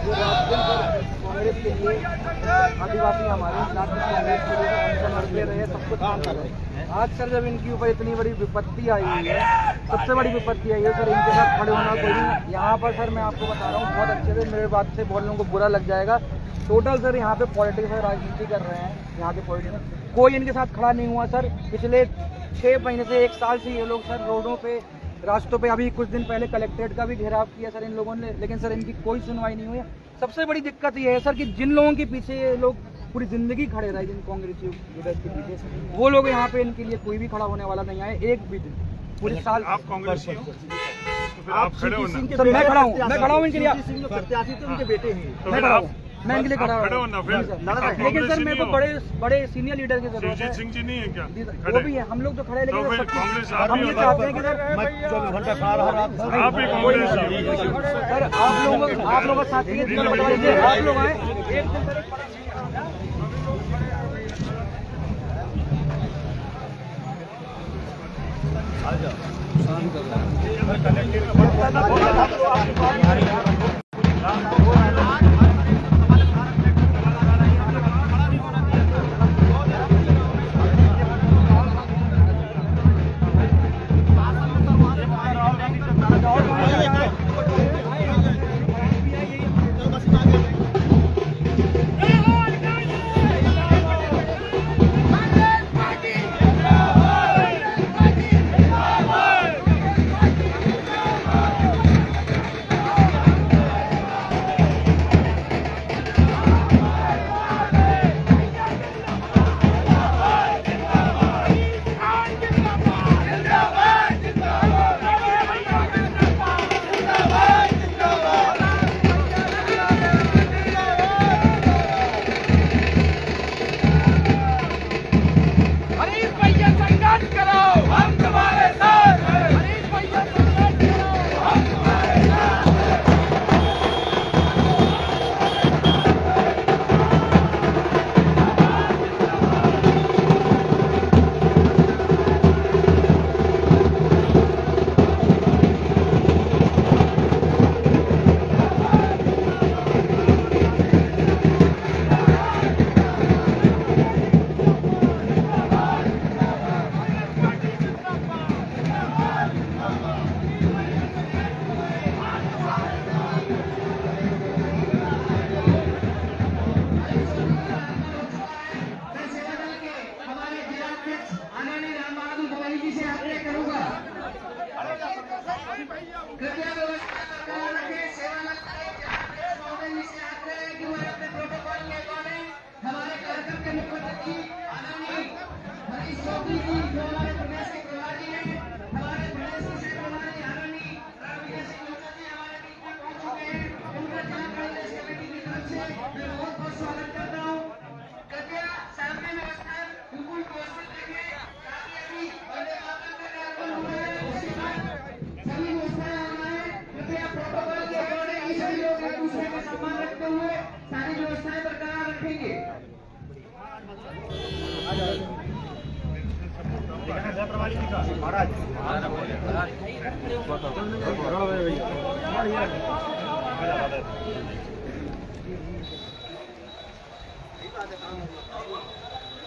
जो रात दिन कांग्रेस के लिए आदिवासी हमारे साथ कांग्रेस के लिए अनशन करते रहे, सब कुछ काम कर रहे हैं। आज सर जब इनके ऊपर इतनी बड़ी विपत्ति आई हुई है, सबसे बड़ी विपत्ति आई है सर, इनके साथ खड़े होना कोई नहीं। यहाँ पर सर मैं आपको बता रहा हूँ, बहुत अच्छे से मेरे बात से बहुत लोगों को बुरा लग जाएगा। टोटल सर यहाँ पे पॉलिटिक्स और राजनीति कर रहे हैं। यहाँ के पॉलिटिक्स कोई इनके साथ खड़ा नहीं हुआ सर। पिछले 6 महीने से 1 साल से ये लोग सर रोडों पे, रास्तों पे, अभी कुछ दिन पहले कलेक्ट्रेट का भी घेराव किया सर इन लोगों ने, लेकिन सर इनकी कोई सुनवाई नहीं हुई है। सबसे बड़ी दिक्कत ये है सर कि जिन लोगों के पीछे ये लोग पूरी जिंदगी खड़े रहे, जिन कांग्रेस लीडर्स के पीछे, वो लोग यहाँ पे इनके लिए कोई भी खड़ा होने वाला नहीं आए एक भी दिन पूरे साल। आप कांग्रेस आप खड़े हो ना? सर मैं खड़ा हूँ इनके लिए। प्रत्याशी तो उनके बेटे हैं, मैं खड़ा हूँ, मैं इनके लिए खड़ा हूँ। लेकिन सर मेरे को बड़े सीनियर लीडर की जरूरत है। सिंह जी नहीं है क्या? वो भी है, हम लोग तो खड़े हैं, लेकिन हम ये चाहते हैं कि मैं 24 घंटा खड़ा रहा। आप ही कांग्रेस सर आप लोग साथ में आप लोग आए एक दिन सर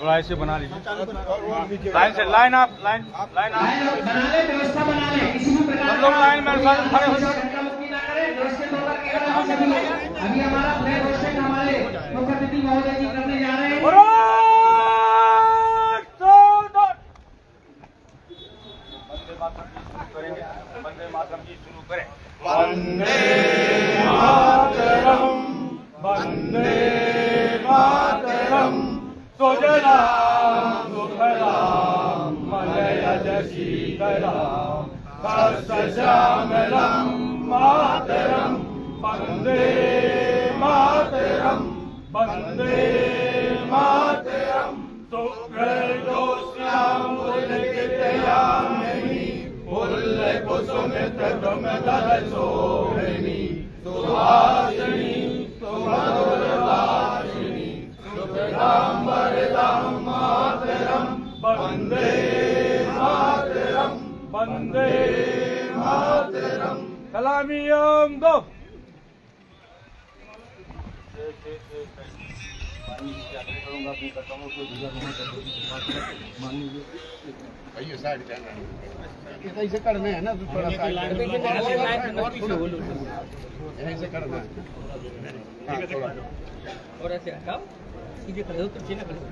थोड़ा ऐसे बना लीजिए, लाइन से लाइन आप लाइन लाइन बना ले, व्यवस्था बना ले, किसी भी प्रकार हम लोग लाइन में खड़े हो जाओ। अभी हमारा फ्लैग होस्टिंग हमारे मुख्य अतिथि महोदय जी करने जा रहे हैं। वंदे मातरम की शुरू करें। वंदे मातरम, वंदे मातरम, सुजलाम सुफलाम मलयज शीतलाम सस्यश्यामलां मातरम, वंदे मातरम, वंदे मातरम, सुकृतोष्याम पुलकितयामिनी पुल्लकुसुमितद्रुमदलशोभिनी सुहासिनी सुमधुरभाषिणी सुभृतां वरदां मातरं, वन्दे मातरं, वन्दे मातरं। कलामी दो ऐसे करना है ना, थोड़ा सा ऐसे करना है। और ऐसे हटाओ, सीधे खड़े हो, पीछे ना खड़े हो।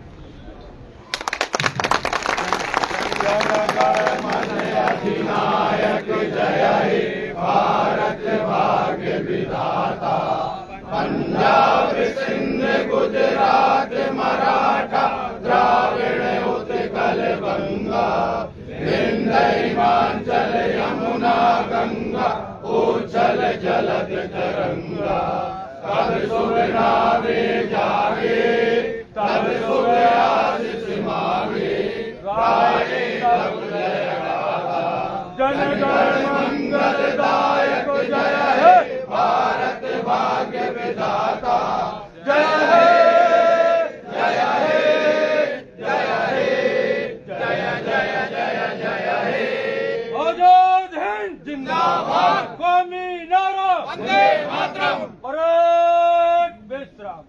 अधिनायक जय हे भारत भाग्य विधाता, पंजाब सिंध गुजरात मराठा द्राविड़ उत्कल बंगा, विंध्य हिमाचल यमुना गंगा, उच्छल जलद तरंगा। कब सुबह वे जागे, तब सुबह आशीष मांगे, गाए तब जय गाथा, जन गण मंगलदायक जय हे भारत भाग्य विधाता, जय हे जय हे जय हे जय जय जय जय हे। आजाद हिंद जिंदाबाद, कौमी नारा वंदे मातरम, भारत विश्राम।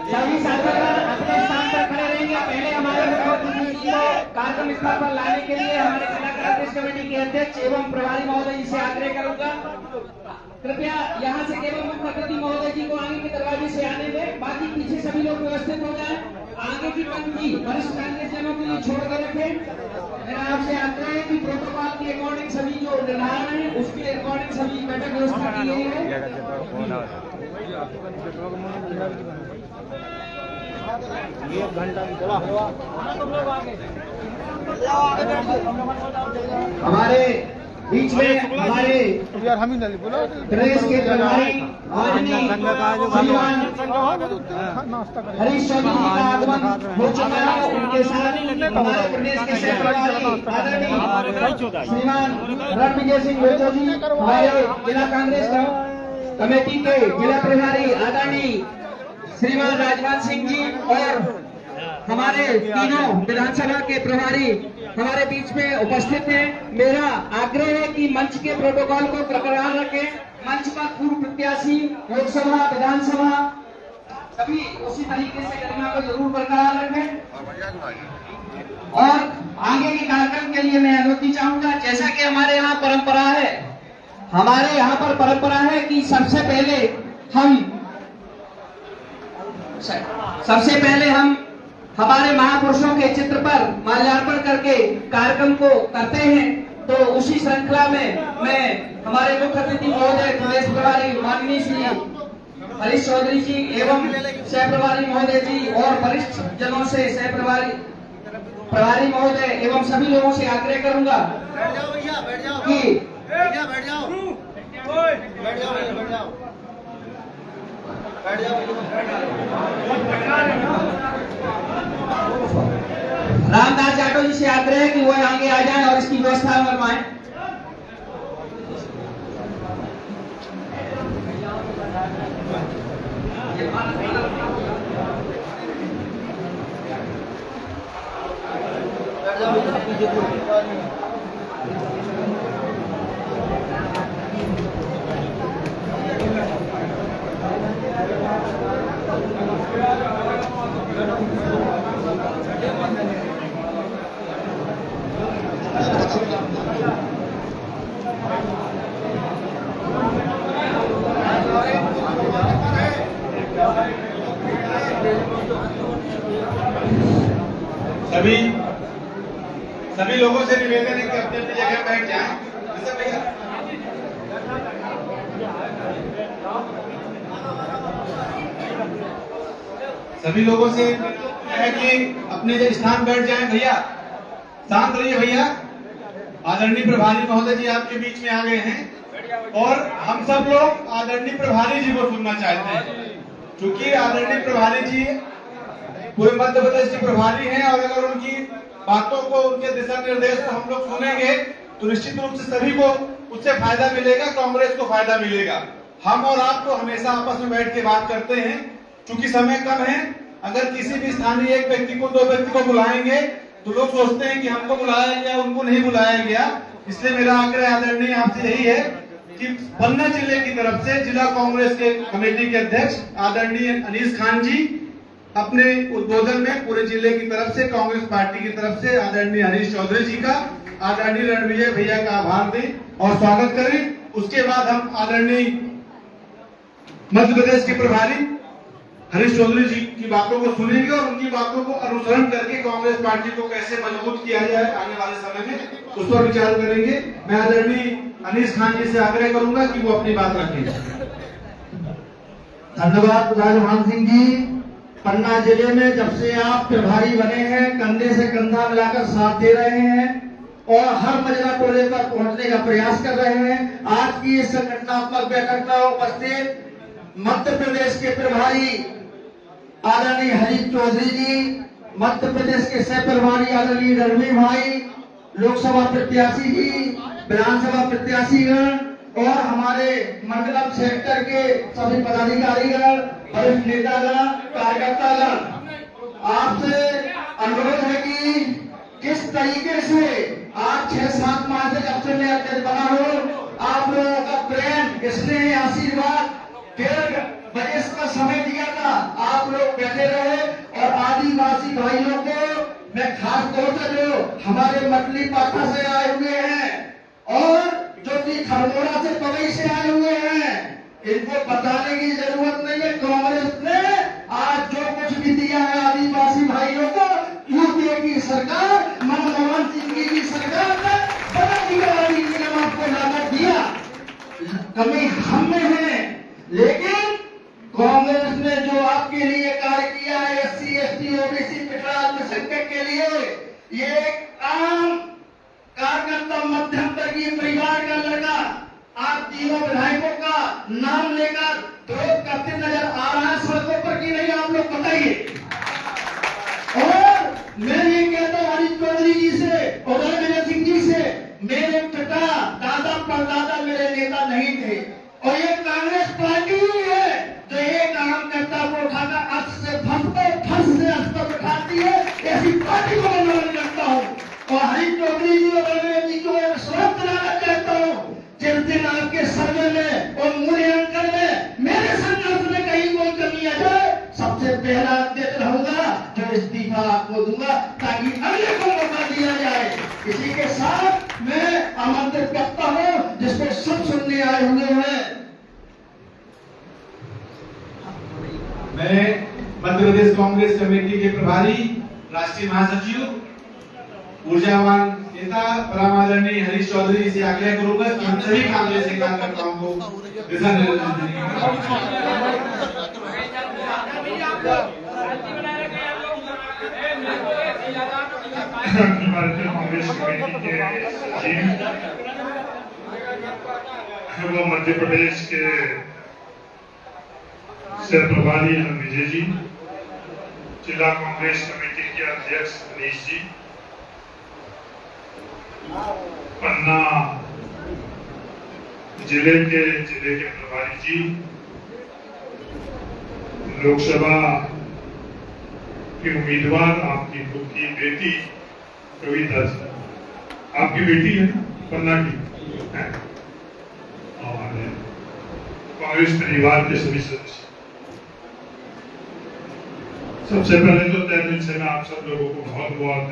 सभी साथीगण अपने स्थान पर खड़े रहेंगे। पहले हमारे मुख्य अतिथि जी को कार्यक्रम स्थल पर लाने के लिए हमारे जिला कांग्रेस कमेटी के अध्यक्ष एवं प्रभारी महोदय जी से आग्रह करूंगा, कृपया यहाँ से केवल मुख्य अतिथि महोदय जी को आगे के दरवाजे से आने दें, बाकी पीछे सभी लोग व्यवस्थित हो जाएं। आगे की पंक्ति वरिष्ठ कांग्रेस जनों के लिए छोड़ कर रखें। मेरा आपसे आग्रह है कि प्रोटोकॉल के अकॉर्डिंग सभी जो निर्धारण है उसके अकॉर्डिंग सभी बैठक व्यवस्था की गई है। हमारे बीच में हमारे यार हम ही नहीं बोला प्रदेश के प्रभारी माननीय श्रीमान हरीश चौधरी जी का आगमन हो चुका है। उनके साथ हमारे प्रदेश के सह प्रभारी आदरणीय श्रीमान रणविजय सिंह वेचो जी, हमारे जिला कांग्रेस कमेटी के जिला प्रभारी आदरणीय श्रीमान राजवान सिंह जी और हमारे तीनों विधानसभा के प्रभारी हमारे बीच में उपस्थित हैं। मेरा आग्रह है कि मंच के प्रोटोकॉल को बरकरार रखें। मंच पर पूर्व प्रत्याशी लोकसभा विधानसभा सभी उसी तरीके से गरिमा को जरूर बरकरार रखें। और आगे के कार्यक्रम के लिए मैं अनुमति चाहूंगा, जैसा कि हमारे यहाँ परंपरा है, हमारे यहाँ पर परंपरा है कि सबसे पहले हम हमारे महापुरुषों के चित्र पर माल्यार्पण करके कार्यक्रम को करते हैं। तो उसी श्रृंखला में मैं हमारे मुख्य अतिथि महोदय प्रदेश प्रभारी माननीय श्री हरीश चौधरी जी एवं सह प्रभारी महोदय जी और वरिष्ठ जनों से सह प्रभारी महोदय एवं सभी लोगों से आग्रह करूंगा कि रामदास जाटव जी से आग्रह है कि वो आगे आ जाएं और इसकी व्यवस्था करवाएं। सभी लोगों से निवेदन है कि अपनी अपनी जगह बैठ जाएं। सभी लोगों से है कि अपने स्थान बैठ जाएं। भैया शांत रहिए भैया। आदरणीय प्रभारी महोदय जी आपके बीच में आ गए हैं और हम सब लोग आदरणीय प्रभारी जी को सुनना चाहते हैं, क्योंकि आदरणीय प्रभारी जी पूरे मध्य प्रदेश के प्रभारी हैं और अगर उनकी बातों को, उनके दिशा निर्देश को हम लोग सुनेंगे तो निश्चित रूप से सभी को उससे फायदा मिलेगा, कांग्रेस को फायदा मिलेगा। हम और आप तो हमेशा आपस में बैठ के बात करते हैं, क्योंकि समय कम है। अगर किसी भी स्थानीय एक व्यक्ति को, दो व्यक्ति को बुलाएंगे तो लोग सोचते हैं कि हमको बुलाया गया, उनको नहीं बुलाया गया। इसलिए मेरा आग्रह आदरणीय आपसे यही है कि पन्ना जिले की तरफ से जिला कांग्रेस के कमेटी के अध्यक्ष आदरणीय अनीस खान जी अपने उद्बोधन में पूरे जिले की तरफ से कांग्रेस पार्टी की तरफ से आदरणीय हरीश चौधरी जी का, आदरणीय रणविजय भैया का आभार दें और स्वागत करें। उसके बाद हम आदरणीय मध्य प्रदेश के प्रभारी हरीश चौधरी जी की बातों को सुनेंगे और उनकी बातों को अनुसरण करके कांग्रेस पार्टी को कैसे मजबूत किया जाए आने वाले समय में, उस पर विचार करेंगे। मैं आदरणीय अनीस खान जी से आग्रह करूंगा कि वो अपनी बात रखें। धन्यवाद राजभान सिंह जी। पन्ना जिले में जब से आप प्रभारी बने हैं, कंधे से कंधा मिलाकर साथ दे रहे हैं और हर मजरा टोले पर पहुंचने का प्रयास कर रहे हैं। आज की इस संगठनात्मक बैठक में उपस्थित मध्य प्रदेश के प्रभारी आदरणीय हरीश चौधरी जी, मध्य प्रदेश के सह प्रभारी आदरणीय रणवीर भाई, लोकसभा प्रत्याशी जी, विधानसभा प्रत्याशीगण और हमारे मंडलम सेक्टर के सभी पदाधिकारीगण, वरिष्ठ नेतागण, कार्यकर्तागण, आपसे अनुरोध है कि किस तरीके से आज 6-7 माह से जब से मैं अध्यक्ष बना हूँ, आप लोगों का प्रेम, स्नेह, आशीर्वाद 1.5 बजे का समय दिया था, आप लोग बैठे रहे और आदिवासी भाइयों को मैं खास तौर से जो हमारे मटली पाठा से आए हुए हैं और जो कि खरगोड़ा से पवई से आए हुए हैं, इनको बताने की जरूरत नहीं है। कांग्रेस ने आज जो कुछ भी दिया है आदिवासी भाइयों को, यूपीए की सरकार, मनमोहन सिंह जी की सरकार ने बड़ा दिया, आपको लागत दिया, कमी हम में है। लेकिन कांग्रेस ने जो आपके लिए कार्य किया है, SC, ST, OBC, पिछड़ा अल्पसंख्यक के लिए, ये एक आम कार्यकर्ता मध्यम वर्गीय परिवार का लड़का आप तीनों विधायकों का नाम लेकर विरोध करते नजर आ रहा है सड़कों पर कि नहीं, आप लोग बताइए। और मैं ये कहता हूँ हरीश चौधरी जी से और रणविजय सिंह जी से, मेरे पिता, दादा, परदादा मेरे नेता नहीं थे और ये कांग्रेस पार्टी ही है जो ये काम करता को उठाकर अस्त से फंस से अस्त तक उठाती है। ऐसी पार्टी को मैं नमन करता हूँ और हरीश चौधरी जी और रणविजय जी को मैं स्वस्थ दिलाना चाहता हूँ। जिस दिन आपके सर्वे में और मूल्यांकन में मेरे संघर्ष में कहीं कोई कमी आ जाए, सबसे पहला देता रहूंगा जो इस्तीफा आपको दूंगा ताकि अगले को मौका दिया जाए। इसी के साथ मैं आमंत्रित करता हूँ जिसको सब सुनने आए हुए हैं। मैं मध्य प्रदेश कांग्रेस कमेटी के प्रभारी, राष्ट्रीय महासचिव, ऊर्जावान नेता परम आदरणीय हरीश चौधरी जी से आग्रह करूंगा कि हम सभी कांग्रेस के कार्यकर्ताओं को दिशा निर्देश देने भारतीय कांग्रेस कमेटी के सचिव वो मध्य प्रदेश के सह प्रभारी रणविजय जी, जिला कांग्रेस कमेटी के अध्यक्ष अनीश जी, पन्ना जिले के प्रभारी जी, लोकसभा की उम्मीदवार आपकी खुद की बेटी कविता जी, आपकी बेटी है पन्ना की है, और कांग्रेस परिवार के सभी सदस्य। सबसे पहले तो तहे दिल से मैं आप सब लोगों को बहुत बहुत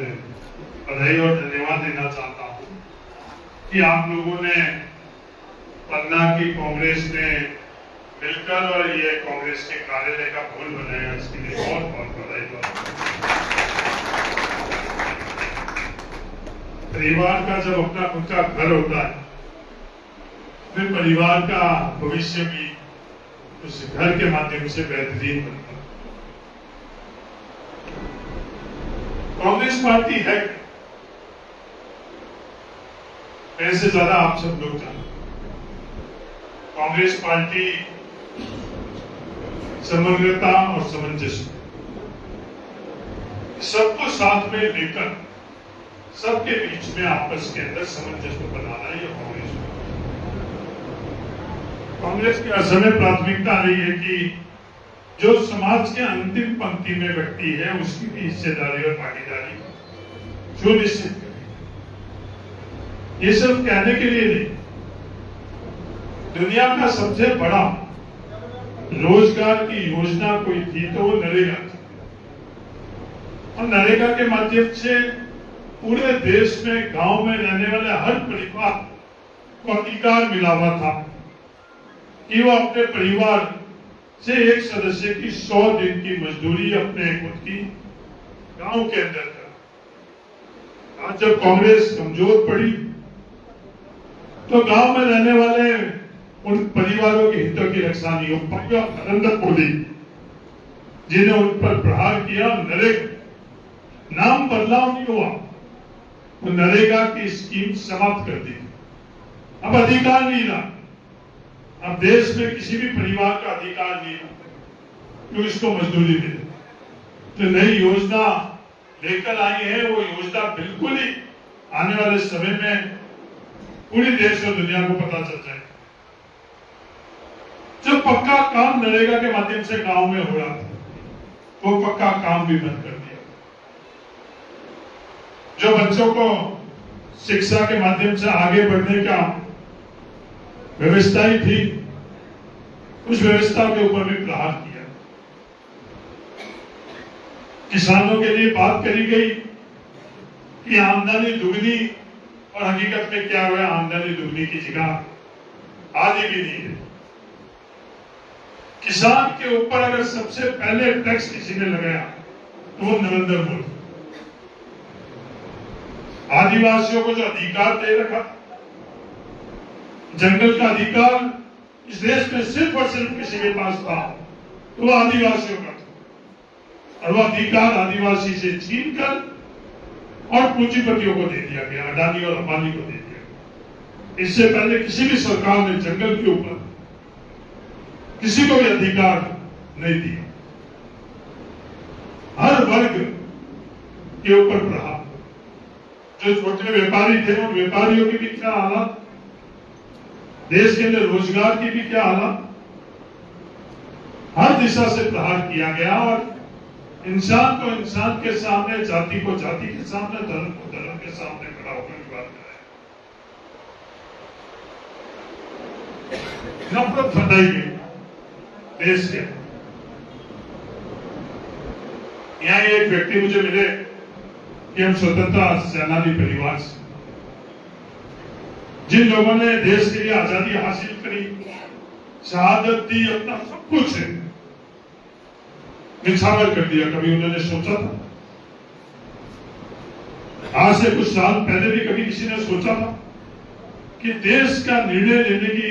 बधाई और धन्यवाद देना चाहता हूं कि आप लोगों ने पन्ना की कांग्रेस ने मिलकर और ये कांग्रेस के कार्यालय का भवन बनाया, इसके लिए बहुत बहुत बधाई। परिवार का जब अपना खुद का घर होता है, फिर परिवार का भविष्य भी उस घर के माध्यम से बेहतरीन बनता है। कांग्रेस पार्टी है, ऐसे ज्यादा आप सब लोग जानते हैं। कांग्रेस पार्टी समग्रता और सामंजस्य, सबको साथ में लेकर सबके बीच में आपस के अंदर सामंजस्य बनाना है। ये कांग्रेस की हर समय प्राथमिकता रही है कि जो समाज के अंतिम पंक्ति में व्यक्ति है उसकी भी हिस्सेदारी और भागीदारी सुनिश्चित करें। ये सिर्फ कहने के लिए नहीं, दुनिया का सबसे बड़ा रोजगार की योजना कोई थी तो वो नरेगा थी। और नरेगा के माध्यम से पूरे देश में गांव में रहने वाले हर परिवार को अधिकार मिला हुआ था कि वो अपने परिवार से एक सदस्य की 100 दिन की मजदूरी अपने खुद की गांव के अंदर कर। आज जब कांग्रेस कमजोर पड़ी तो गांव में रहने वाले उन परिवारों के हितों की रक्षा नहीं हो पाई और नरेंद्र मोदी जिन्हें उन पर प्रहार किया, नरेगा नाम बदलाव नहीं हुआ, तो नरेगा की स्कीम समाप्त कर दी। अब अधिकार नहीं रहा, अब देश में किसी भी परिवार का अधिकार नहीं रहा क्यों इसको मजदूरी मिले। तो नई योजना लेकर आई है, वो योजना बिल्कुल ही आने वाले समय में पूरी देश और दुनिया को पता चल जाए। जो पक्का काम नरेगा के माध्यम से गांव में हो रहा था, वो पक्का काम भी बंद कर दिया। जो बच्चों को शिक्षा के माध्यम से आगे बढ़ने का व्यवस्था ही थी, उस व्यवस्था के ऊपर भी प्रहार किया। किसानों के लिए बात करी गई कि आमदनी दुगनी, और हकीकत में क्या हुआ, आमदनी दुगनी की जगह आधी भी नहीं है। किसान के ऊपर अगर सबसे पहले टैक्स किसी ने लगाया तो वो नरेंद्र मोदी। आदिवासियों को जो अधिकार दे रखा, जंगल का अधिकार इस देश में सिर्फ और सिर्फ किसी के पास था तो वो आदिवासियों का था, और वो अधिकार आदिवासी से छीनकर और पूंजीपतियों को दे दिया गया, अडानी और अंबानी को दे दिया। इससे पहले किसी भी सरकार ने जंगल के ऊपर किसी को भी अधिकार नहीं दिया। हर वर्ग के ऊपर प्रहार। जो छोटे व्यापारी थे उन व्यापारियों की भी क्या हालत, देश के अंदर रोजगार की भी क्या हालत, हर दिशा से प्रहार किया गया। और इंसान को इंसान के सामने, जाति को जाति के सामने, धर्म को धर्म के सामने खड़ा होकर विवाद कराया। नफरत फैलाई गई देश के। यहाँ एक व्यक्ति मुझे मिले कि हम स्वतंत्रता सेनानी परिवार से, जिन लोगों ने देश के लिए आजादी हासिल करी, शहादत दी, अपना सब कुछ निछावर कर दिया, कभी उन्होंने सोचा था? आज से कुछ साल पहले भी कभी किसी ने सोचा था कि देश का निर्णय लेने की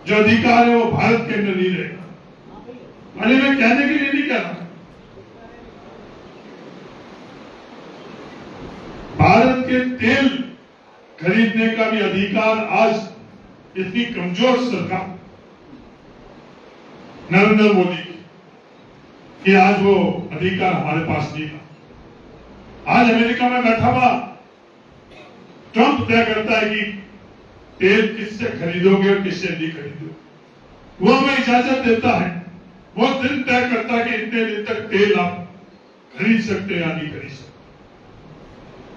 जो अधिकार है वो भारत के अंदर नहीं रहेगा? अरे मैं कहने के लिए नहीं कह रहा, भारत के तेल खरीदने का भी अधिकार आज इतनी कमजोर सरकार नरेंद्र मोदी की, कि आज वो अधिकार हमारे पास नहीं था। आज अमेरिका में बैठा हुआ ट्रंप तय करता है कि तेल किससे खरीदोगे और किससे नहीं खरीदोगे। वो हमें इजाजत देता है, वो दिन तय करता है कि इतने दिन तक तेल आप खरीद सकते हैं या नहीं खरीद सकते।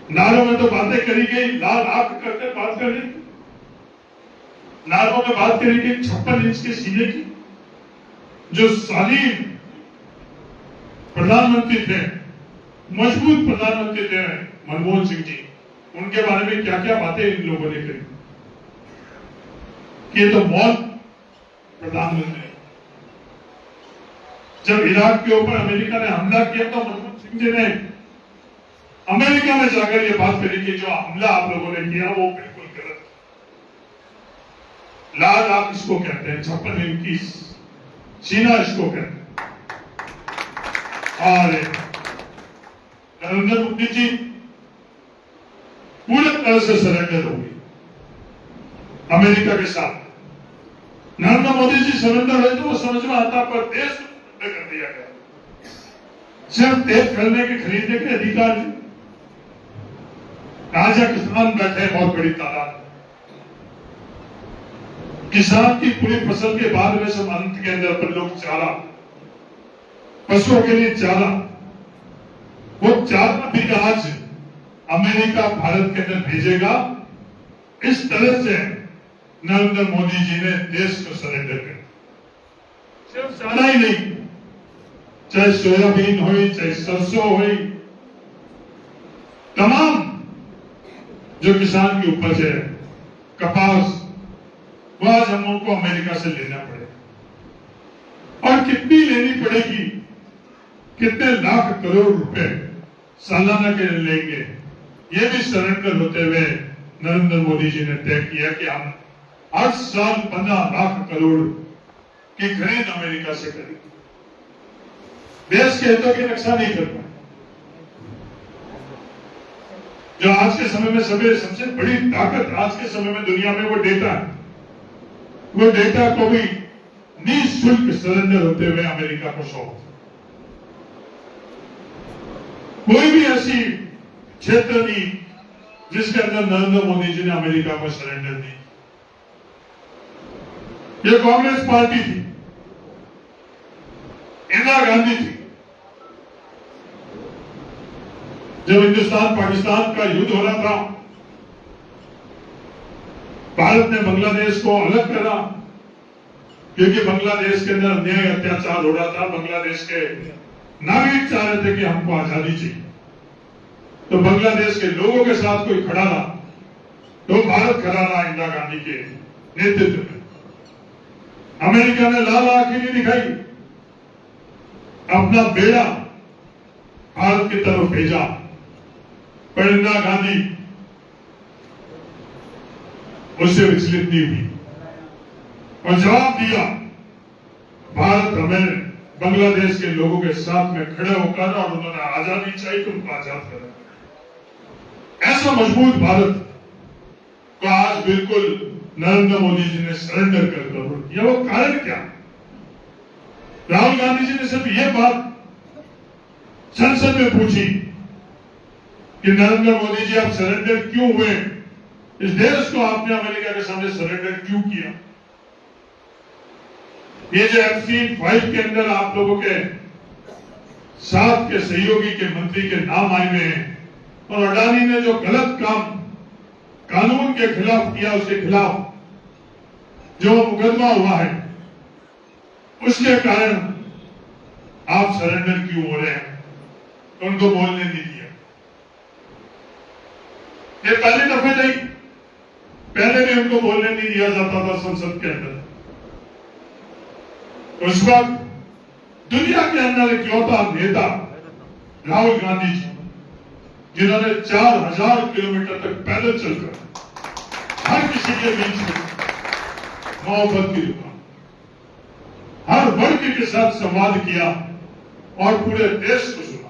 नारों में तो बातें करी गई, लाल आंख करके बात कर रही, नारों में बात करी गई 56 इंच के सीने की। जो सालीन प्रधानमंत्री थे, मजबूत प्रधानमंत्री थे मनमोहन सिंह जी, उनके बारे में क्या क्या बातें इन लोगों ने करी कि ये तो मौत प्रधानमंत्री। जब इराक के ऊपर अमेरिका ने हमला किया तो मनमोहन सिंह जी ने अमेरिका में जाकर ये बात करी कि जो हमला आप लोगों ने किया वो बिल्कुल गलत। लाल आंख इसको कहते हैं, 56 इंच की सीना इसको कहते हैं। और नरेंद्र मोदी जी पूरे तरह से सरेंडर हो गई अमेरिका के साथ। नरेंद्र मोदी जी सरेंडर है तो वो समझ में आता, पर देश कर दिया गया। सिर्फ तेल खरीदने के खरीदने के अधिकार नहीं। राजा किसान बैठे बहुत बड़ी तादाद, किसान की पूरी फसल के बाद में सब अंत के अंदर पर लोग चारा, पशुओं के लिए चारा, वो चारा भी आज अमेरिका भारत के अंदर भेजेगा। इस तरह से नरेंद्र मोदी जी ने देश को सरेंडर कर दिया। सिर्फ चारा ही नहीं, चाहे सोयाबीन हुई, चाहे सरसों हुई, तमाम जो किसान की उपज है, कपास, वो आज हम उनको अमेरिका से लेना पड़ेगा। और कितनी लेनी पड़ेगी, कितने लाख करोड़ रुपए सालाना के लेंगे, ये भी सरेंडर होते हुए नरेंद्र मोदी जी ने तय किया कि हम हर साल 15 लाख करोड़ की खरीद अमेरिका से करेंगे। देश के हितों की रक्षा नहीं कर पाए। जो आज के समय में सबसे बड़ी ताकत आज के समय में दुनिया में वो डेटा है। वो डेटा को भी निःशुल्क सरेंडर होते हुए अमेरिका को सौंप। कोई भी ऐसी क्षेत्र नहीं जिसके अंदर नरेंद्र मोदी जी ने अमेरिका को सरेंडर दी। ये कांग्रेस पार्टी थी, इंदिरा गांधी थी। जब हिंदुस्तान पाकिस्तान का युद्ध हो रहा था, भारत ने बांग्लादेश को अलग करा, क्योंकि बांग्लादेश के अंदर अन्याय अत्याचार हो रहा था। बांग्लादेश के नागरिक चाह रहे थे कि हमको आजादी चाहिए, तो बांग्लादेश के लोगों के साथ कोई खड़ा रहा, तो भारत खड़ा रहा इंदिरा गांधी के नेतृत्व में। अमेरिका ने लाल आंखें नहीं दिखाई, अपना बेड़ा भारत की तरफ भेजा, पर इंदिरा गांधी उससे विचलित नहीं हुई और जवाब दिया, भारत हमें बांग्लादेश के लोगों के साथ में खड़े होकर, और उन्होंने आजादी चाहिए तो उनको आजाद करें। ऐसा मजबूत भारत को आज बिल्कुल नरेंद्र मोदी जी ने सरेंडर कर दिया। वो कारण क्या? राहुल गांधी जी ने सिर्फ ये बात संसद में पूछी कि नरेंद्र मोदी जी आप सरेंडर क्यों हुए, इस देश को आपने अमेरिका के सामने सरेंडर क्यों किया? ये जो FC5 के अंदर आप लोगों के साथ के सहयोगी के मंत्री के नाम आए हुए हैं, और अडानी ने जो गलत काम कानून के खिलाफ किया, उसके खिलाफ जो मुकदमा हुआ है, उसके कारण आप सरेंडर क्यों हो रहे हैं? उनको बोलने नहीं दिया। ये पहली दफे नहीं, पहले भी उनको बोलने नहीं दिया जाता था संसद के अंदर। उस वक्त दुनिया के अंदर इकलौता नेता राहुल गांधी जी, जिन्होंने 4000 किलोमीटर तक पैदल चलकर हर किसी के बीच में मोहब्बत की दुकान, हर वर्ग के साथ संवाद किया और पूरे देश को सुना।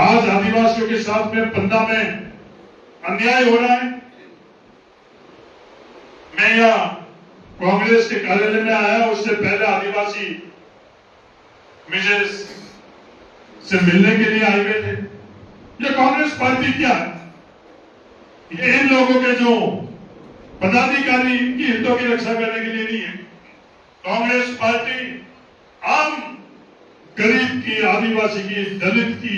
आज आदिवासियों के साथ में पन्ना में अन्याय हो रहा है। मैं यहां कांग्रेस के कार्यालय में आया, उससे पहले आदिवासी मुझे से मिलने के लिए आए हुए थे। ये कांग्रेस पार्टी क्या है? ये इन लोगों के जो पदाधिकारी, इनकी हितों की रक्षा करने के लिए नहीं है। कांग्रेस पार्टी आम गरीब की, आदिवासी की, दलित की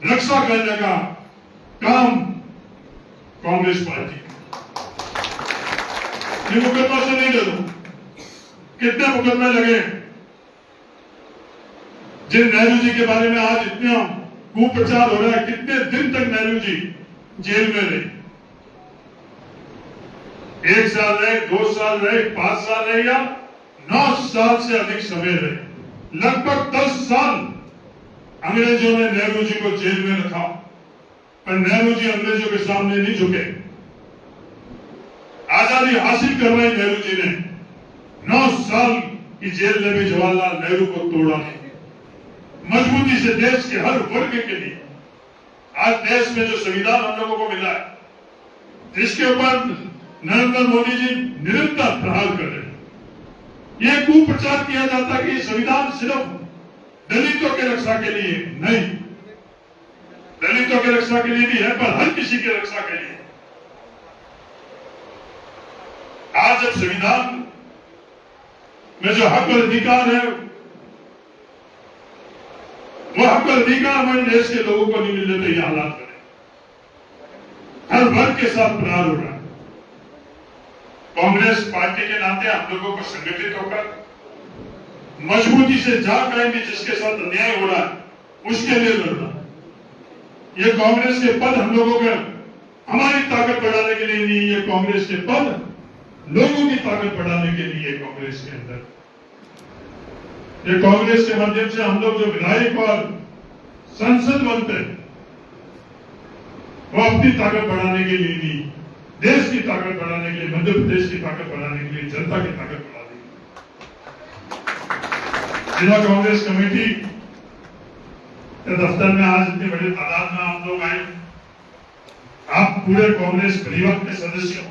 रक्षा करने का काम कांग्रेस पार्टी। ये मुकदमा से नहीं डरो। कितने मुकदमे लगे? जिन नेहरू जी के बारे में आज इतना कुप्रचार हो रहा है, कितने दिन तक नेहरू जी जेल में रहे? 1 साल रहे, 2 साल रहे, 5 साल रहे, या 9 साल से अधिक समय रहे। लगभग 10 साल अंग्रेजों ने नेहरू जी को जेल में रखा, पर नेहरू जी अंग्रेजों के सामने नहीं झुके। आजादी हासिल करवाई नेहरू जी ने। 9 साल की जेल ने भी जवाहरलाल नेहरू को तोड़ा नहीं। मजबूती से देश के हर वर्ग के लिए आज देश में जो संविधान हम लोगों को मिला है, जिसके ऊपर नरेंद्र मोदी जी निरंतर प्रहार कर रहे हैं, यह कुप्रचार किया जाता है कि संविधान सिर्फ दलितों की रक्षा के लिए नहीं, दलितों की रक्षा के लिए भी है, पर हर किसी की रक्षा के लिए। आज जब संविधान में जो हक और अधिकार है, वो हक और अधिकार हमारे देश के लोगों को नहीं मिल रहे, तो ये हालात बने। हर वर्ग के साथ प्रहार हो रहा है। कांग्रेस पार्टी के नाते हम लोगों को संगठित होकर मजबूती से जहां कहीं भी जिसके साथ अन्याय हो रहा है उसके लिए लड़ना। ये कांग्रेस के पद हम लोगों के हमारी ताकत बढ़ाने के लिए नहीं, ये कांग्रेस के पद लोगों की ताकत बढ़ाने के लिए कांग्रेस के अंदर। ये कांग्रेस के माध्यम से हम लोग जो विधायक और संसद बनते हैं वो अपनी ताकत बढ़ाने के लिए नहीं, देश की ताकत बढ़ाने के लिए, मध्य प्रदेश की ताकत बढ़ाने के लिए, जनता की ताकत बढ़ाने के लिए। जिला कांग्रेस कमेटी के दफ्तर में आज इतनी बड़ी तादाद में आप लोग आए, आप पूरे कांग्रेस परिवार के सदस्य हो।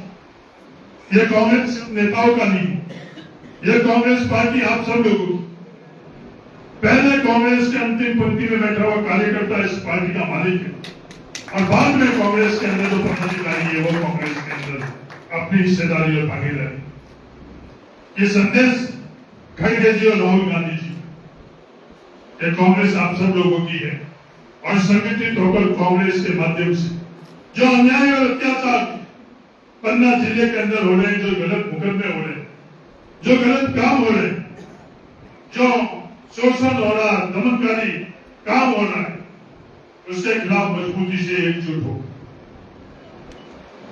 ये कांग्रेस नेताओं का नहीं, ये कांग्रेस पार्टी आप सब लोगों। पहले कांग्रेस के अंतिम पंक्ति में बैठा हुआ कार्यकर्ता इस पार्टी का मालिक है, और बाद में कांग्रेस के अंदर जो पदाधिकारी है वो कांग्रेस के अंदर अपनी हिस्सेदारी और भागीदारी। ये संदेश खड़गे जी और राहुल गांधी जी, ये कांग्रेस आप सब लोगों की है, और संगठित होकर कांग्रेस के माध्यम से जो अन्याय और अत्याचार पन्ना जिले के अंदर हो रहे हैं, जो गलत मुकदमे हो रहे हैं, जो गलत काम हो रहे हैं, जो शोषण हो रहा है, दमनकारी काम हो रहा है, उसके खिलाफ मजबूती से एकजुट हो।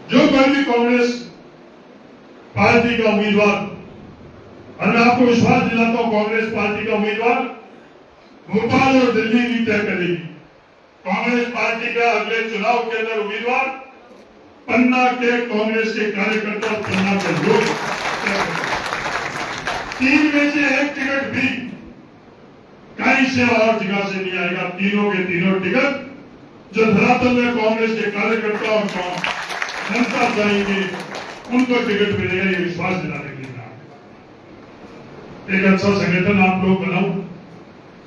जो कोई भी कांग्रेस पार्टी का उम्मीदवार, और मैं आपको विश्वास दिलाता हूं कांग्रेस पार्टी का उम्मीदवार भोपाल और दिल्ली भी तय करेगी। कांग्रेस पार्टी का अगले चुनाव के अंदर उम्मीदवार पन्ना के कांग्रेस के कार्यकर्ता, पन्ना के लोग तय करेंगे। 3 में से 1 टिकट भी कहीं से और जगह से नहीं आएगा। तीनों के तीनों टिकट जो धरातल में कांग्रेस के कार्यकर्ता और जनता चाहेंगे उनको टिकट मिलेगा, ये विश्वास दिलाने के लिए। एक अच्छा संगठन आप लोग बनाओ,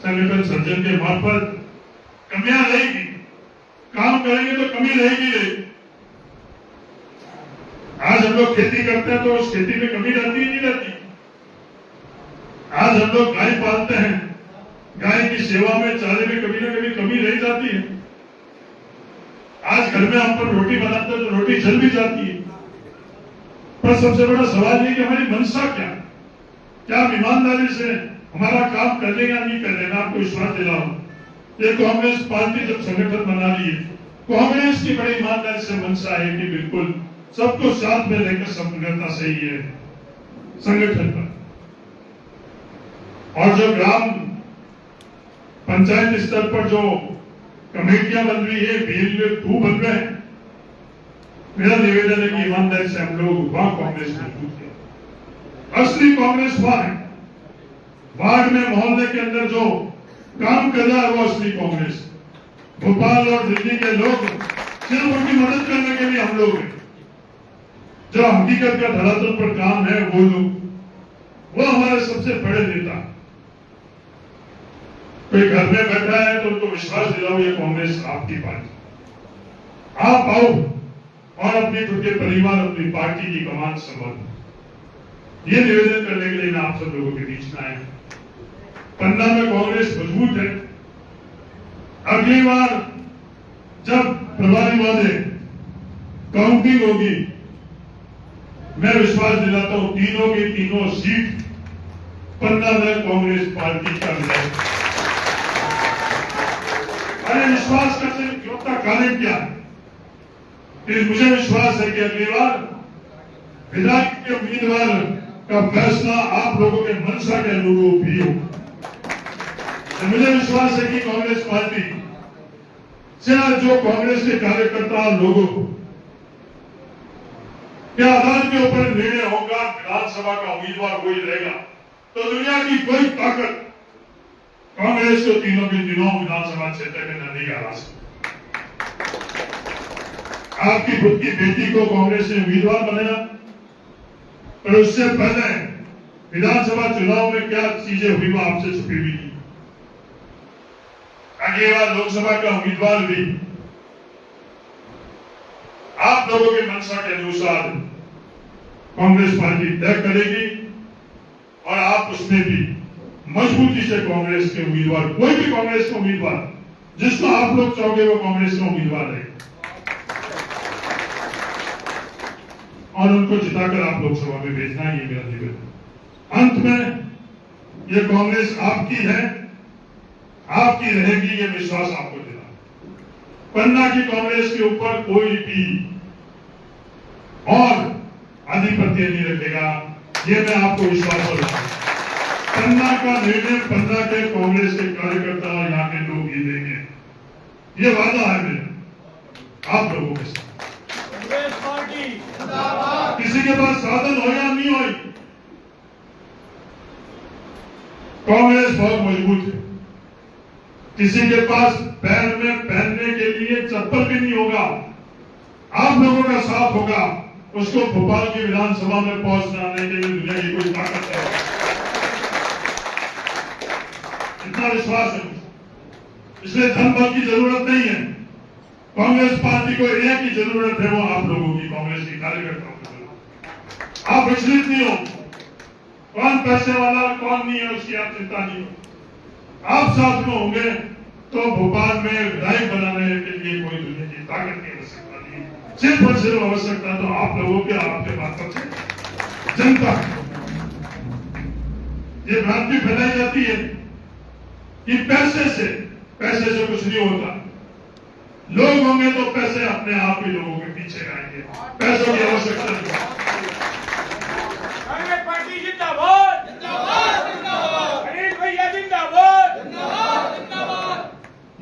संगठन सर्जन के मार्फत कमियां रहेगी, काम करेंगे तो कमी रहेगी। आज हम लोग खेती करते हैं तो उस खेती में कमी रहती ही नहीं रहती। आज हम लोग गाय पालते हैं, गाय की सेवा में, चारे में कभी ना कभी कमी रह जाती है। आज घर में हम पर रोटी बनाते हैं तो रोटी जल भी जाती है। पर सबसे बड़ा सवाल ये कि हमारी मंशा क्या हम ईमानदारी से हमारा काम कर लेगा नहीं कर लेगा। आपको विश्वास दिलाऊं, ये कांग्रेस पार्टी जब संगठन बना ली है, कांग्रेस की बड़ी ईमानदारी से मंशा है कि बिल्कुल सबको साथ में लेकर सब करना सही है संगठन पर। और जो ग्राम पंचायत स्तर पर जो कमेटियां बन रही है, BLO 2 बन रहे हैं, मेरा निवेदन है कि ईमानदारी से हम लोग वहां कांग्रेस मजबूत है। असली कांग्रेस वहां है, वार्ड में मोहल्ले के अंदर जो काम कर रहा है वो असली कांग्रेस। भोपाल और दिल्ली के लोग सिर्फ उनकी मदद करने के लिए हम लोग हैं। जो हकीकत का धरातल पर काम है वो लोग, वो हमारे सबसे बड़े नेता। कोई घर में बैठा है तो उनको विश्वास दिलाओ ये कांग्रेस आपकी पार्टी। आप आओ और अपने खुद के परिवार, अपनी पार्टी की कमान संभालो। ये निवेदन करने के लिए मैं आप सब लोगों के बीच में आया। पन्ना में कांग्रेस मजबूत है। अगली बार जब प्रभारी वादे काउंटिंग होगी, मैं विश्वास दिलाता हूं तीनों की तीनों सीट पन्ना में कांग्रेस पार्टी का विधायक। अरे विश्वास का सिर्फ इकलौता कारण क्या है? मुझे विश्वास है कि अगली बार विधायक के उम्मीदवार का फैसला आप लोगों के मंशा के अनुरूप ही हो। तो मुझे विश्वास है कि कांग्रेस पार्टी से जो कांग्रेस के कार्यकर्ता लोगों के आधार के ऊपर निर्णय होगा, विधानसभा का उम्मीदवार वही रहेगा, तो दुनिया की कोई ताकत कांग्रेस को तीनों के तीनों विधानसभा क्षेत्र के अंदर नहीं हरा सकती। आपकी खुद की बेटी को कांग्रेस ने उम्मीदवार बनाया, पर उससे पहले विधानसभा चुनाव में क्या चीजें हुई वो आपसे छुपी हुई थी। अगली बार लोकसभा का उम्मीदवार भी आप लोगों के मंशा के अनुसार कांग्रेस पार्टी तय करेगी, और आप उसमें भी मजबूती से कांग्रेस के उम्मीदवार, कोई भी कांग्रेस का उम्मीदवार जिसको आप लोग चाहोगे वो कांग्रेस का उम्मीदवार है। और उनको जिताकर आप लोकसभा में भेजना, ये मेरा निवेदन। अंत में ये कांग्रेस आपकी है, आपकी रहेगी, ये विश्वास आपको दिला। पन्ना की कांग्रेस के ऊपर कोई भी और आधिपत्य नहीं रखेगा, ये मैं आपको विश्वास दिलाता हूं। पन्ना का निर्णय पन्ना के कांग्रेस के कार्यकर्ता और यहाँ के लोग ही देंगे, ये वादा है मेरा आप लोगों के साथ। किसी के पास साधन हो या नहीं हो, कांग्रेस बहुत मजबूत है। किसी के पास पैर में पहनने के लिए चप्पल भी नहीं होगा, आप लोगों का साथ होगा, उसको भोपाल की विधानसभा में पहुंचने के लिए दुनिया की कोई ताकत है, इतना विश्वास है। इसलिए धन बल की जरूरत नहीं है, कांग्रेस पार्टी को एक ही जरूरत है, वो आप लोगों की, कांग्रेस के कार्यकर्ताओं की जरूरत। आप विचलित नहीं हो, कौन पैसे वाला कौन नहीं है उसकी आप चिंता नहीं हो। आप साथ में होंगे तो भोपाल में विधायक बनाने के लिए कोई दुनिया की ताकत की आवश्यकता नहीं है, सिर्फ और सिर्फ आवश्यकता तो आप लोगों के, आपके माध्यम से जनता। ये भ्रांति फैलाई जाती है कि पैसे से कुछ नहीं होता। लोग होंगे तो पैसे अपने आप ही लोगों के पीछे आएंगे, पैसों की आवश्यकता नहीं। कांग्रेस पार्टी जिंदाबाद, जिंदाबाद, अनिल भैया जिंदाबाद, जिंदाबाद, जिंदाबाद।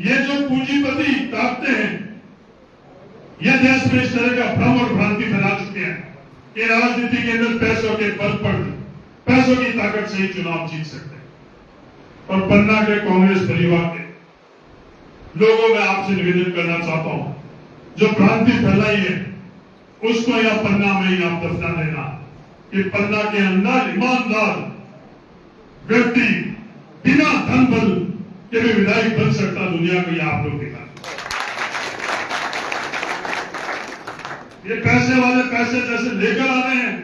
ये जो पूंजीपति ताकते हैं, ये देश में इस तरह का भ्रम और भ्रांति फैला चुके हैं कि राजनीति के अंदर पैसों के बल पर, पैसों की ताकत से ही चुनाव जीत सकते हैं। और पन्ना के कांग्रेस परिवार के लोगों में आपसे निवेदन करना चाहता हूं, जो भ्रांति फैलाई है उसको या पन्ना में ही आप दफना देना कि पन्ना के अंदर ईमानदार व्यक्ति बिना धन बल के भी विधायक बन सकता, दुनिया को यह आप लोग दिखा। ये पैसे वाले पैसे जैसे लेकर आ रहे हैं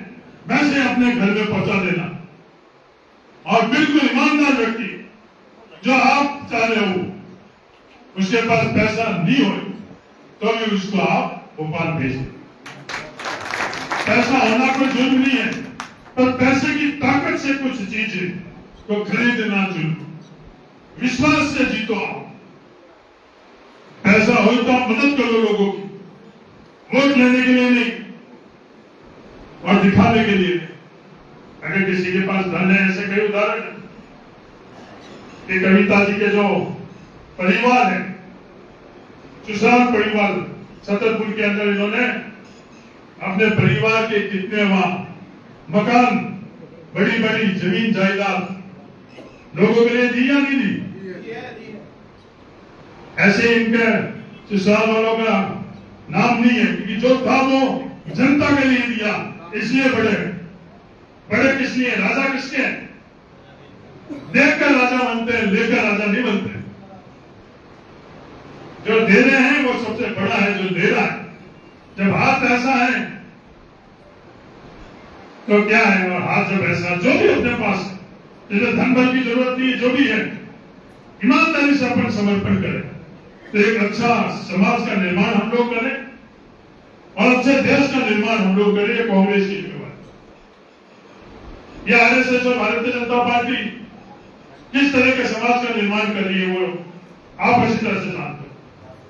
वैसे अपने घर में पहुंचा देना, और बिल्कुल ईमानदार व्यक्ति जो आप चाह रहे हो उसके पास पैसा नहीं हो तो भी उसको आप भोपाल भेज दें। पैसा होना कोई जुर्म नहीं है, पर पैसे की ताकत से कुछ चीजें को खरीदना जुर्म। विश्वास से जीतो आप। पैसा हो तो आप मदद करो लोगों की, वोट लेने के लिए नहीं और दिखाने के लिए। अगर किसी के पास धन है, ऐसे कई उदाहरण है कि कविता जी के जो परिवार है, सुशांत परिवार छतरपुर के अंदर, इन्होंने अपने परिवार के कितने वहां मकान, बड़ी बड़ी जमीन जायदाद लोगों के लिए दी या नहीं दी? ऐसे इनके सुशांत वालों का नाम नहीं है, क्योंकि जो था वो जनता के लिए दिया, इसलिए बड़े किस लिए? राजा किसके हैं? देखकर राजा बनते हैं, लेकर राजा नहीं बनते। जो दे रहे हैं वो सबसे बड़ा है जो दे रहा है। जब हाथ ऐसा है तो क्या है, और हाथ जब ऐसा, जो भी अपने पास है, जैसे धन बल की जरूरत नहीं, जो भी है ईमानदारी से अपन समर्पण करें तो एक अच्छा समाज का निर्माण हम लोग करें और अच्छे देश का निर्माण हम लोग करें। ये कांग्रेस की जिम्मेवारी। ये आरएसएस और भारतीय जनता पार्टी किस तरह के समाज का निर्माण कर रही है वो आप अच्छी तरह से जानते हो।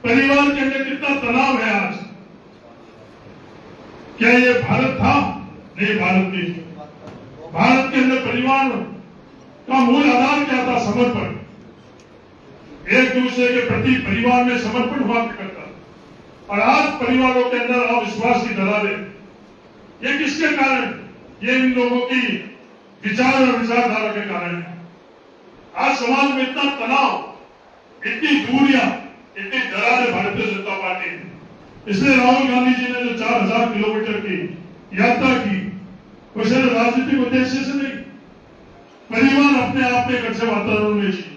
परिवार के अंदर कितना तनाव है आज। क्या ये भारत था? नहीं, भारत नहीं। भारत के अंदर परिवार का मूल आधार क्या था? समर्पण। एक दूसरे के प्रति परिवार में समर्पण हुआ करता। और आज परिवारों के अंदर अविश्वास की दरारें, ये किसके कारण? ये इन लोगों की विचार और विचारधारा के कारण है। आज समाज में इतना तनाव, इतनी दूरियां, इतनी दरारें भारतीय जनता पार्टी ने। इसलिए राहुल गांधी जी ने जो 4000 किलोमीटर की यात्रा की, वो सिर्फ राजनीतिक उद्देश्य से नहीं, परिवार अपने आप में एक अच्छे वातावरण में जिए,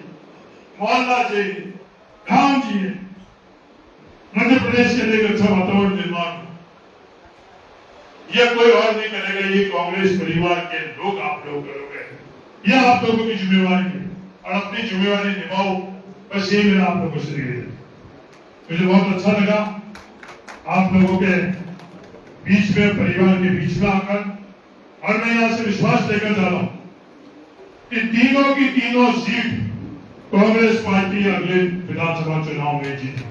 मोहल्ला जिए, गांव जिए, मध्य प्रदेश के लिए एक अच्छा वातावरण निर्माण हो। यह कोई और नहीं करेगा, ये कांग्रेस परिवार के लोग आप लोग करोगे। यह आप लोगों की जिम्मेवारी है और अपनी जिम्मेवारी निभाओ, बस यही मेरा आप लोगों से निवेदन। मुझे बहुत अच्छा लगा आप लोगों के बीच में, परिवार के बीच में आकर, और मैं यहां से विश्वास लेकर जा रहा हूं कि तीनों की तीनों सीट कांग्रेस पार्टी अगले विधानसभा चुनाव में जीते।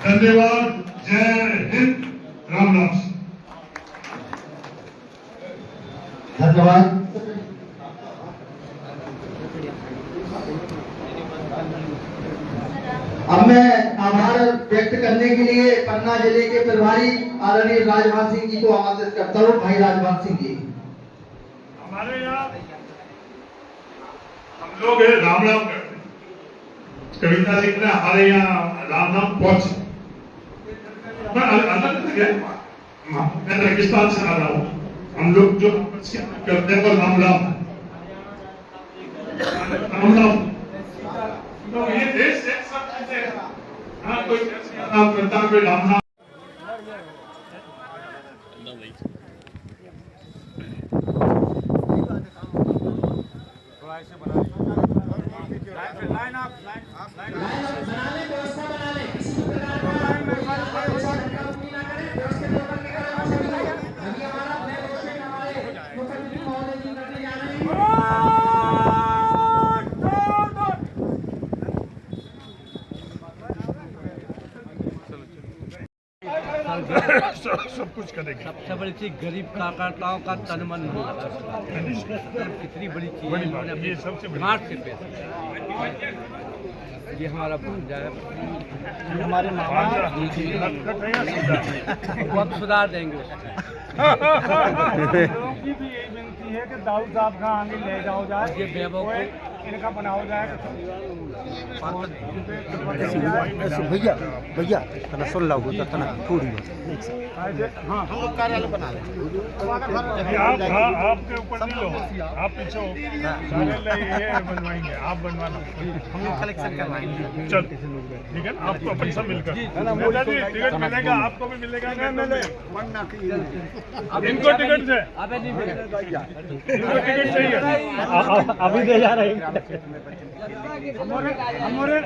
धन्यवाद। जय हिंद। राम राम। धन्यवाद। अब मैं आभार व्यक्त करने के लिए पन्ना जिले के प्रभारी आदरणीय राजभान सिंह जी को आमंत्रित करता हूँ। भाई राजभान सिंह जी। हमारे यहाँ हम लोग राम राम करते हैं। कविता लिख रहे हमारे यहाँ राम राम पहुंच। मैं रेगिस्तान से आ रहा हूँ। हम लोग जो करते हैं वो राम राम राम राम। तो ये देश से सब चीजें, हाँ, कोई राम करता, कोई राम राम। सब कुछ करेंगे। सबसे बड़ी चीज गरीब कार्यकर्ताओं का तन मन कितनी बड़ी चीज है, ये सबसे बड़ी दिमाग से पेश। ये हमारा हमारे मामा बहुत सुधार देंगे। लोगों की भी यही विनती है कि दाऊद साहब का आगे ले जाओ जाए, ये बेवकूफ इनका बनाओ जाए। भैया भैया तना सुन लो तो तना थोड़ी हाँ, हम लोग कार्यालय बना लें। आपके ऊपर नहीं लो, आप पीछे हो, कार्यालय ये बनवाएंगे, आप बनवाना, हम लोग कलेक्शन करवाएंगे। चल ठीक है, आपको अपन सब मिलकर नेताजी टिकट मिलेगा, आपको भी मिलेगा। इनको टिकट है, इनको टिकट चाहिए, अभी दे जा रहे हैं। हमारे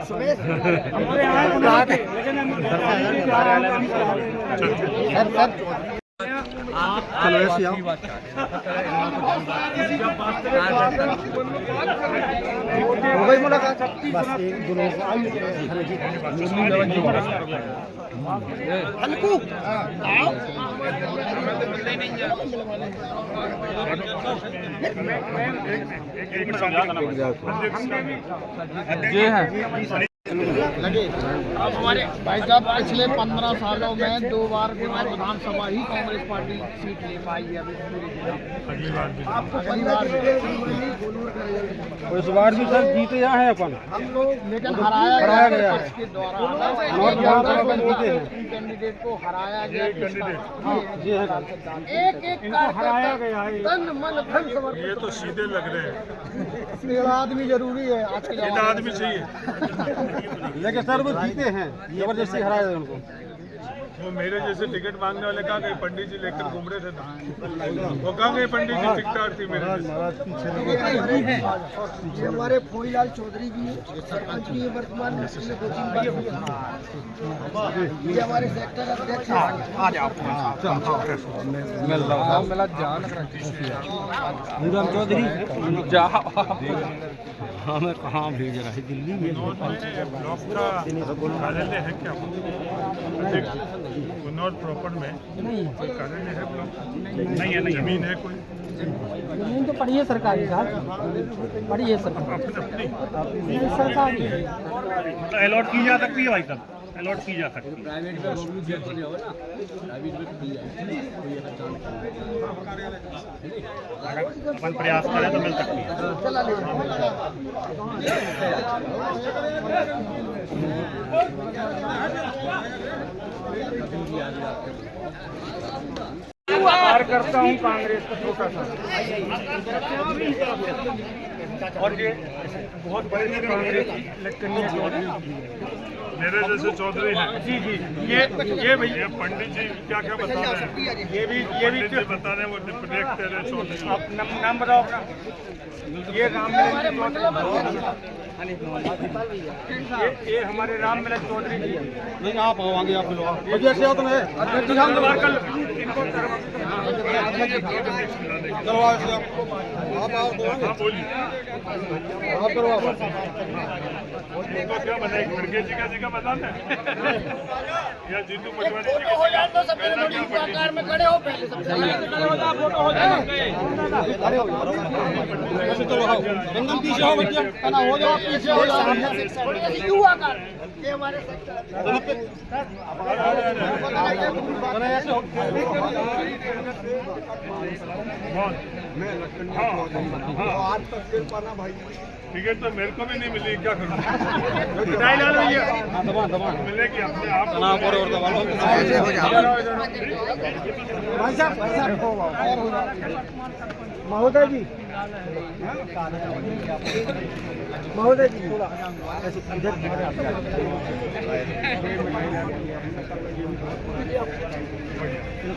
चलो ऐसे आओ। हो गई मुलाकात। बस एक दोनों हल्कू जी है। लगे। अब हमारे भाई साहब पिछले 15 सालों में 2 बार विधानसभा ही कांग्रेस पार्टी सीट ले पाई है। आपको परिवार इस बार भी सर जीते यहाँ है अपन, हम लोग लेकिन हराया गया है इसके द्वारा। कैंडिडेट को हराया गया। एक हराया गया है। तन मन धन समर्पित। ये तो सीधे लग रहे हैं, आदमी जरूरी है आज के सीधा आदमी चाहिए। लेकिन सर वो जीते हैं, जबरदस्ती हराया है उनको। वो मेरे जैसे टिकट मांगने वाले कहाँ गए? पंडित जी लेकर घूम रहे थे ना, वो कहाँ गए? पंडित जी टिकटार थी मेरे जैसे। ये हमारे फोईलाल चौधरी जी सरपंच भी है वर्तमान में। ये हमारे सेक्टर अध्यक्ष हैं। आ जाओ मेरा जान नीरम चौधरी जा हमें कहाँ भेज रहा है? दिल्ली में ब्लॉक का कार्यालय है क्या? कुन्नौर प्रॉपर में कोई कार्यालय है? ब्लॉक नहीं है, नहीं जमीन है कोई? जमीन तो पड़ी है सरकारी साहब, पड़ी है सरकारी सरकारी अलॉट की जा सकती है भाई साहब, अलॉट की जा सकती है। प्राइवेट में हो ना, प्राइवेट में मिल जाए। अपन प्रयास करें तो मिल सकती है। करता हूँ कांग्रेस का छोटा सा, और ये बहुत बड़ी कांग्रेस इलेक्ट करनी है। मेरे जैसे चौधरी हैं। जी जी, ये भैया ये पंडित जी क्या क्या बता रहे हैं? ये भी पंडित जी बता रहे हैं वो देखते रहे चौधरी। आप नाम बताओ अपना। ये राम मिलन ये हमारे राम मिलन चौधरी जी। नहीं आप आओ आगे आप लोग मुझे ऐसे हो तो मैं अध्यक्ष जी हम दरबार कल इनको चलो ऐसे आप आओ तो हाँ बोलिए, आप करो आप इनको क्या बताएं? खड़गे जी का बताना है या जीतू पटवारी जी हो जाए तो सबसे थोड़ी आकार में खड़े हो पहले सबसे फोटो हो जाए ऐसे चलो आओ गंगन पीछे हो बच्चे ना हो जाओ पीछे हो जाओ क्यों आकार ये हमारे ऐसे हो ठीक है, तो मेरे को भी नहीं मिली, क्या करूँ? मिठाई ला लो भैया। मिलेगी अपने आप। और दबा लो भाई साहब महोदय जी थोड़ा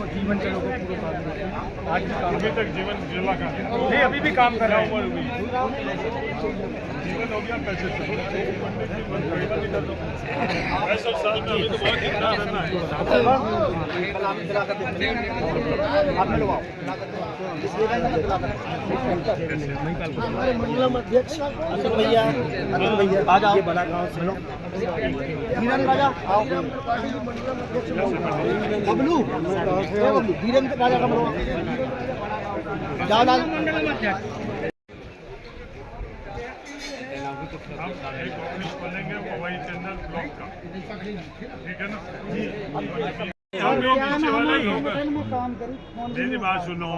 जीवन चलो आज भी काम अभी तक जीवन जिला का नहीं अभी भी काम कर रहा हूँ। उम्र हुई जीवन हो गया पैसे से। 65 साल में अभी तो बहुत जिंदा रहना है। मंडलम अध्यक्ष अशोक भैया आ जाओ बड़ा गाँव से लो धीरेन्द्र राजा आओ बबलू धीरेन्द्र राजा कमरो जाओ लाल हम एक ऑफिस खोलेंगे मोबाइल चैनल ब्लॉक का, ठीक है ना? हम लोग नीचे वाले लोग, मेरी बात सुनो,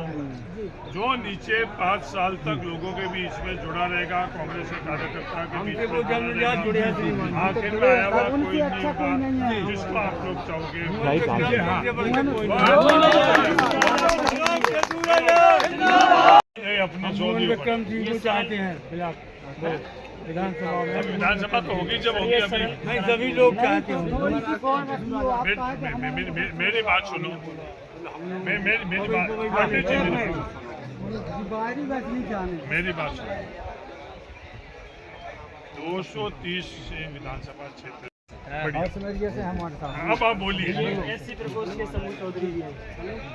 जो नीचे 5 साल तक लोगों के बीच में जुड़ा रहेगा, कांग्रेस के कार्यकर्ता के बीच में आखिर में आया हुआ कोई नहीं होगा जिसको आप लोग चाहोगे। अपने चौधरी विक्रम जी को चाहते हैं विधानसभा तो होगी जब होगी, अभी नहीं सभी लोग चाहते हैं। मेरी बात सुनो, मेरी बात मेरी बात सुनो, 230 विधानसभा क्षेत्र अब आप बोलिए।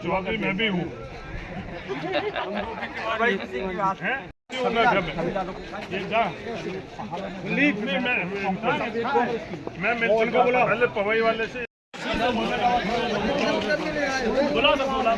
चौधरी मैं भी हूँ, मैं मिलकर को बोला पहले पवई वाले से बोला था बोला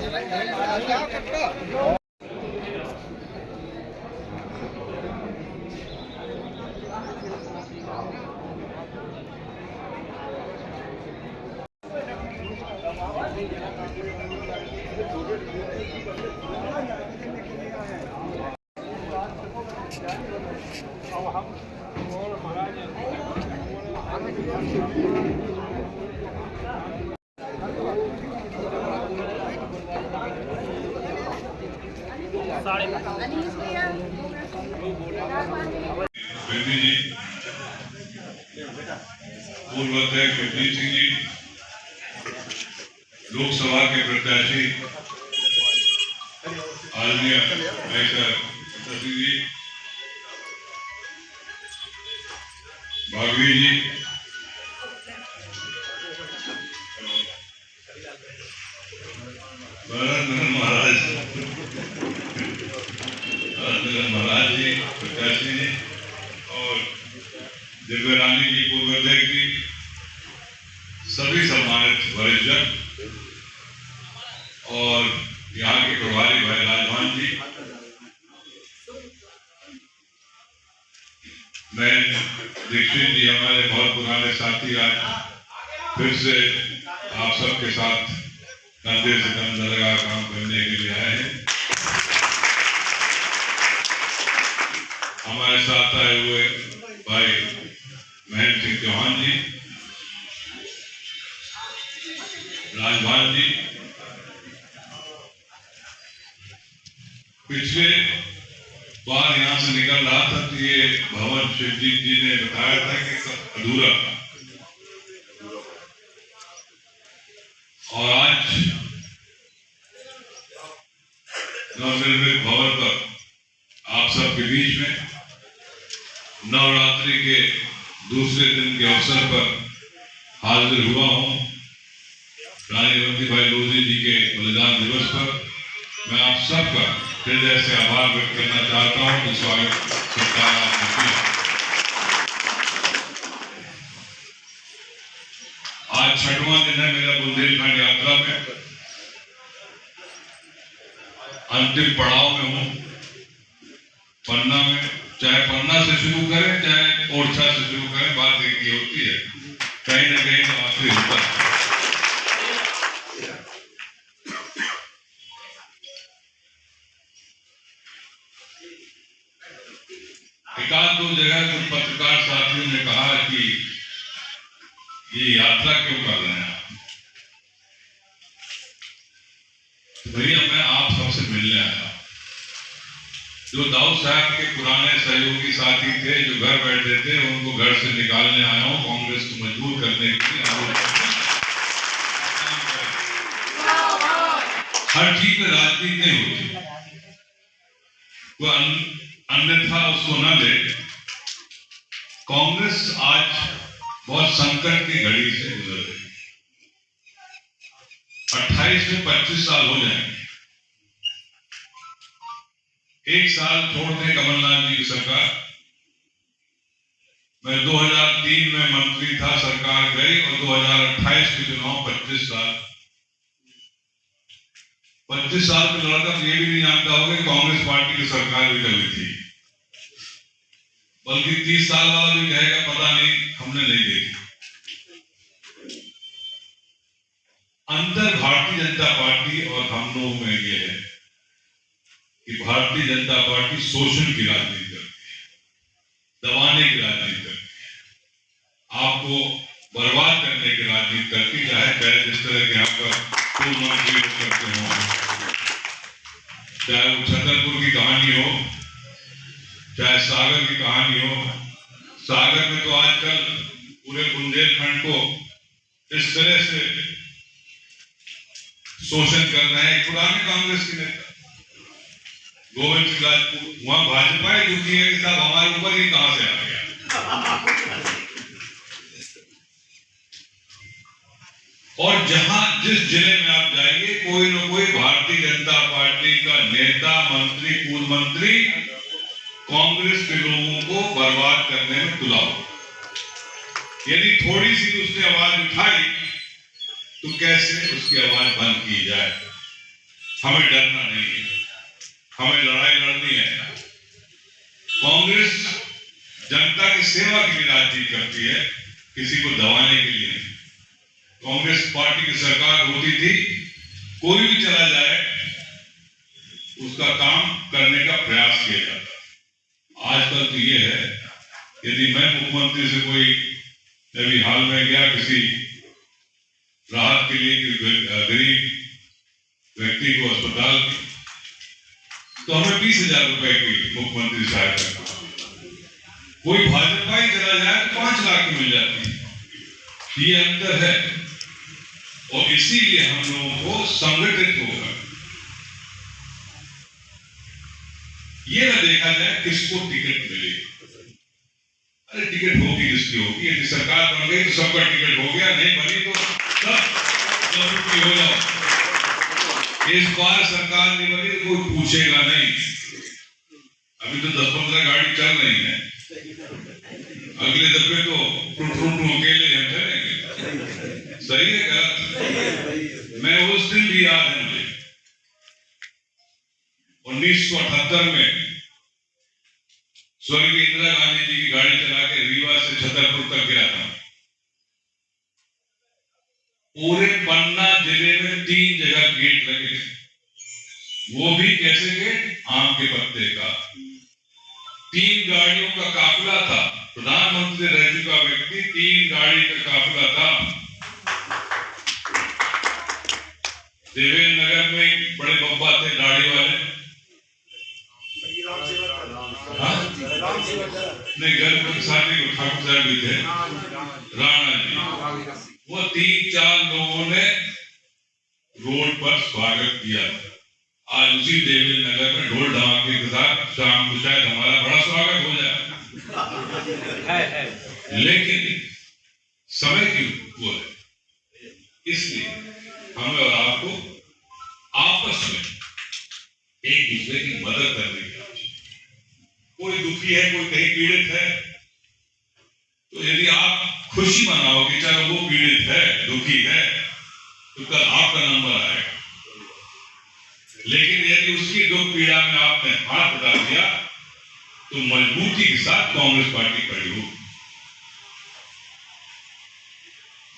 बेदी जी, पूर्व अध्यक्ष विजय सिंह जी, लोकसभा के प्रत्याशी आदरणीय शशि जी, भागवी जी, महाराज जी प्रत्याशी जी और दिव्य रानी जी पूर्व अध्यक्ष जी, सभी सम्मानित वरिष्ठजन और यहाँ के प्रभारी भाई राजवान जी, मैं दीक्षित जी हमारे बहुत पुराने साथी आज फिर से आप सबके साथ कंधे से कंधा लगा काम करने के लिए आए हैं। हमारे साथ आए हुए भाई महेंद्र सिंह चौहान जी, राजभान जी, पिछले बार यहाँ से निकल रहा था तो ये भवन शिवजीत जी ने बताया था कि अधूरा, नवनिर्मित भवन पर आप सबके बीच में नवरात्रि के दूसरे दिन के अवसर पर हाजिर हुआ हूं। रानी बंदीभाई लोधी जी के बलिदान दिवस पर मैं आप सबका हृदय से आभार व्यक्त करना चाहता हूं कि स्वागत सरकार आपने किया। आज 6वां दिन है मेरा बुंदेलखंड यात्रा में, अंतिम पड़ाव में हूं। पन्ना में, चाहे पन्ना से शुरू करें चाहे ओरछा से शुरू करें, बात एक ही होती है, कहीं ना कहीं तो आखिरी होता है। एकाध दो जगह कुछ पत्रकार साथियों ने कहा कि ये यात्रा क्यों कर रहे हैं आप? तो भैया मैं आप सबसे मिलने आया। जो दाऊद साहब के पुराने सहयोगी साथी थे जो घर बैठे थे, उनको घर से निकालने आया हूं, कांग्रेस को मजबूर करने के लिए। हर चीज में राजनीति नहीं होती, वो अन्यथा उसको न ले। कांग्रेस आज बहुत संकट की घड़ी से गुजर रही है। 28 से 25 साल हो जाएंगे। एक साल छोड़ते कमलनाथ जी की सरकार, मैं 2003 में मंत्री था, सरकार गई और 2028 के चुनाव 25 साल। 25 साल के लड़का ये भी नहीं जानता होगा कि कांग्रेस पार्टी की सरकार भी कभी थी, बल्कि 30 साल वाला भी कहेगा पता नहीं, हमने नहीं देखी। अंतर भारतीय जनता पार्टी और हम लोगों में ये है कि भारतीय जनता पार्टी शोषण की राजनीति करती है, दबाने की राजनीति करती है, आपको बर्बाद करने की राजनीति करती है। चाहे जिस तरह के यहाँ पर पूर्व मंत्री करते हो, चाहे वो छतरपुर की कहानी हो, चाहे सागर की कहानी हो। सागर में तो आजकल पूरे बुंदेलखंड को इस तरह से शोषण कर रहे हैं। पुराने कांग्रेस के नेता गोविंद सिंह राजपूत, वहां भाजपा ही दुखी है कि साहब हमारे ऊपर ही कहां से आ गया। और जहां जिस जिले में आप जाइए, कोई न कोई भारतीय जनता पार्टी का नेता, मंत्री, पूर्व मंत्री कांग्रेस के लोगों को बर्बाद करने में तुला हो। यदि थोड़ी सी उसने आवाज उठाई तो कैसे उसकी आवाज बंद की जाए। हमें डरना नहीं है, हमें लड़ाई लड़नी है। कांग्रेस जनता की सेवा के लिए राजनीति करती है, किसी को दबाने के लिए नहीं। कांग्रेस पार्टी की सरकार होती थी, कोई भी चला जाए उसका काम करने का प्रयास किया जाता। आजकल तो ये है, यदि मैं मुख्यमंत्री से कोई अभी हाल में गया किसी राहत के लिए गरीब व्यक्ति को अस्पताल की, तो हमें 20,000 रुपए की मुख्यमंत्री सहायता। कोई भाजपा ही चला जाए तो 5 लाख की मिल जाती है। ये अंतर है और इसीलिए हम लोगों को संगठित होकर ये न देखा जाए किसको टिकट मिलेगी। अरे टिकट होगी किसकी होगी, यदि सरकार बन गई तो सबका टिकट हो गया, नहीं बनी तो सब हो जाओ। इस बार सरकार नहीं बनी तो कोई पूछेगा नहीं। अभी तो 10-15 गाड़ी चल रही है, अगले दफे तो टूट अकेले हम चलेंगे। सही है गलत? मैं उस दिन भी याद है मुझे, 1978 में स्वर्गीय इंदिरा गांधी जी की गाड़ी चला के रीवा से छतरपुर तक गया था। पूरे पन्ना जिले में 3 जगह गेट लगे थे। वो भी कैसे गेट? आम के पत्ते का। 3 गाड़ियों का काफिला था। प्रधानमंत्री रह चुका व्यक्ति, 3 गाड़ी का काफिला था। देवेंद्र नगर में एक बड़े बब्बा थे दाढ़ी वाले, नहीं घर पर शादी को ठाकुर साहब भी थे, राणा जी। वो 3-4 लोगों ने रोड पर स्वागत किया। आज उसी देवेंद्र नगर में ढोल धमाके के साथ शाम को शायद हमारा बड़ा स्वागत हो जाए, लेकिन समय की वो है, इसलिए हमें और आपको आपस में एक दूसरे की मदद करने की आवश्यकता है। कोई दुखी है, कोई कहीं पीड़ित है, तो यदि आप खुशी मनाओगे चलो वो पीड़ित है, दुखी है, तो कल आपका नंबर आएगा। लेकिन यदि उसकी दुख पीड़ा में आपने हाथ डाल दिया तो मजबूती के साथ कांग्रेस पार्टी खड़ी हो।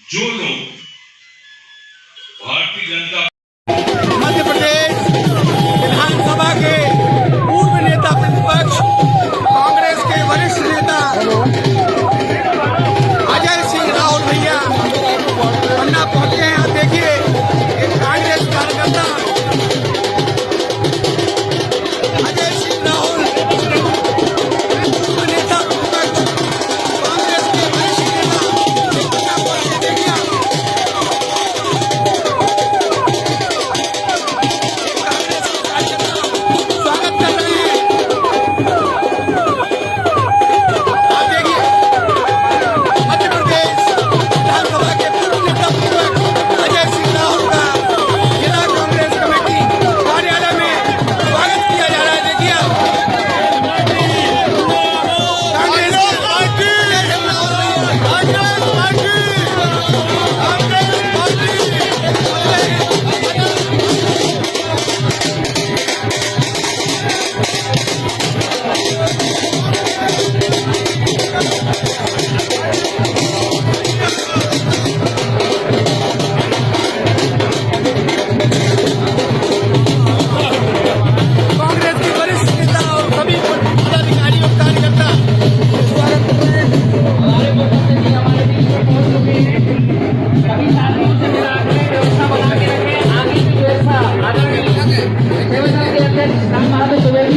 जो लोग भारतीय जनता मध्य प्रदेश विधानसभा के पूर्व नेता प्रतिपक्ष कांग्रेस के वरिष्ठ नेता अजय सिंह राहुल भैया पन्ना पहुंचे हैं। आप देखिए एक कांग्रेस कार्यकर्ता अजय सिंह राहुल पूर्व नेता प्रतिपक्ष कांग्रेस के वरिष्ठ नेता पन्ना पहुंचे, देखिए स्वागत कर रहे हैं। आप देखिए मध्य प्रदेश विधानसभा के पूर्व नेता प्रतिपक्ष अजय सिंह राहुल का जिला कांग्रेस कमेटी कार्यालय में स्वागत किया जा रहा है। देखिए आप कांग्रेस पार्टी कांग्रेस के वरिष्ठ नेता और सभी पदाधिकारी और कार्यकर्ता स्वागत कर रहे हैं।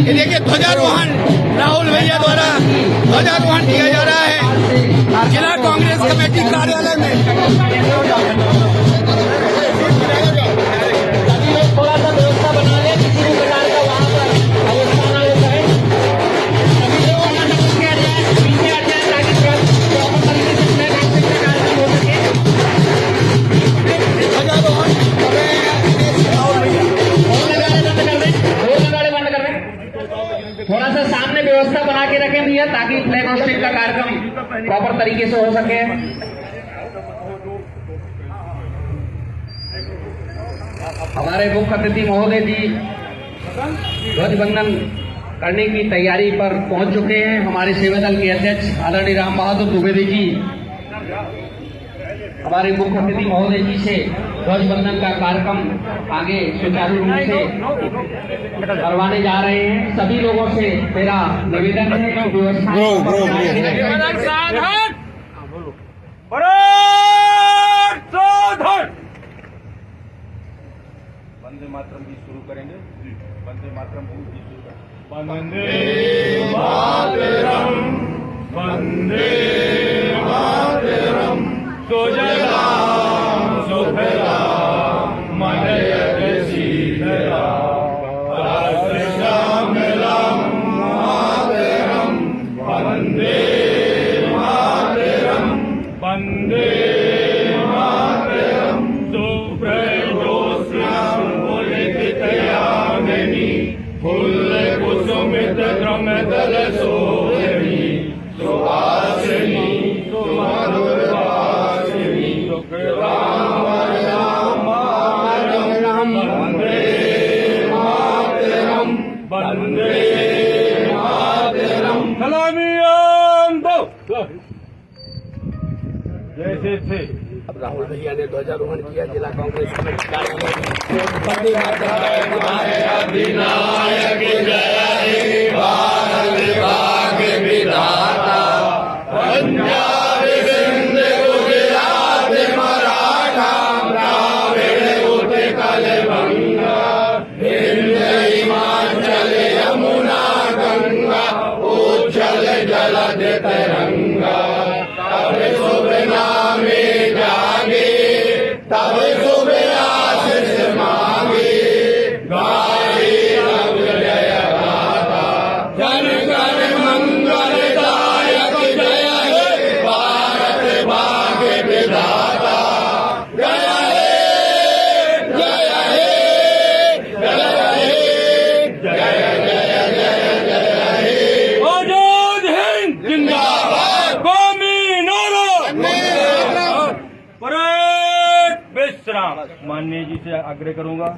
ये देखिए ध्वजारोहण राहुल भैया द्वारा ध्वजारोहण किया जा रहा है जिला कांग्रेस कमेटी कार्यालय में। थोड़ा सा व्यवस्था बना ले, किसी भी प्रकार का वहाँ पर अवस्था ना हो पाए। सभी लोग पीछे हट जाए ताकि प्रॉपर तरीके से अपने रास्ते का कार्यक्रम हो सके। ध्वजारोहण कर रहे हैं राहुल भैया। ढोल नगाड़े बंद कर रहे। थोड़ा सा सामने व्यवस्था बना के रखें भैया ताकि फ्लैग होस्टिंग का कार्यक्रम प्रॉपर तरीके से हो सके। हमारे मुख्य अतिथि महोदय जी ध्वजवंदन करने की तैयारी पर पहुंच चुके हैं। हमारे सेवा दल के अध्यक्ष आदरणीय राम बहादुर द्विवेदी जी हमारे मुख्य अतिथि महोदय जी से ध्वजवंदन का कार्यक्रम आगे सुचारू रूप से करवाने जा रहे हैं। सभी लोगों से मेरा निवेदन है कि व्यवस्था वंदे मातरम भी शुरू करेंगे। वंदे मातरम भी शुरू करेंगे। वंदे मातरम सुजलाम सुफलाम मलयज शीतलाम श्यामलाम मातरम वंदे मातरम वंदे मातरम सुप्रजोत्स्नाम पुलकितयामिनी फुल्लकुसुमित द्रुमदल सोहिनी सुहासिनी सुमधुरवासिनी सुकृतामरम वंदे मातरम वंदे मातरम। सलामियां दो जैसे थे। अब राहुल भैया ने ध्वजारोहण किया जिला कांग्रेस कमेटी कार्यालय में। अधिनायक जय हे भारत भाग्य विधाता पंजाब सिंध गुजरात मराठा द्राविड़ उत्कल बंगा विंध्य हिमाचल यमुना गंगा उज्जल जलद तरंगा तब शुभ नामे जागे तब शुभ आशीष मांगे गाए माननीय जी से आग्रह करूंगा।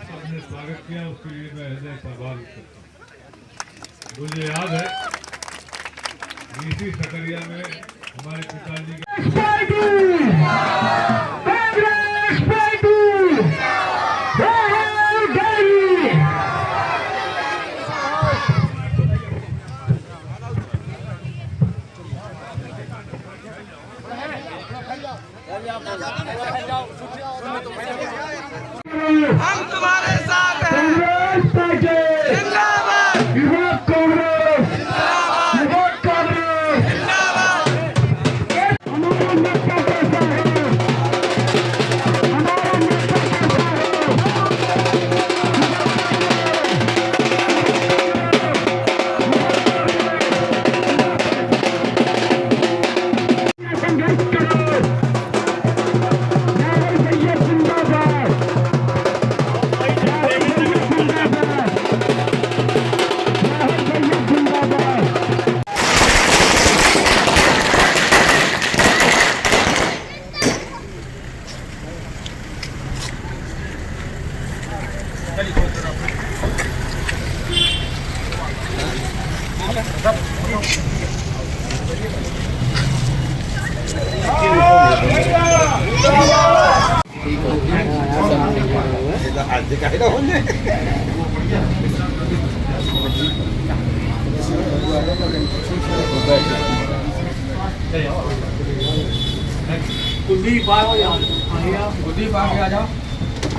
सबने स्वागत किया, उसके लिए मैं हृदय से आभार व्यक्त करता हूं। मुझे याद है इसी सकरिया में हमारे पिताजी के हम तुम्हारे साथ हैं। जिंदाबाद कांग्रेस, जिंदाबाद कांग्रेस, कुलदीप आगे आ जाओ।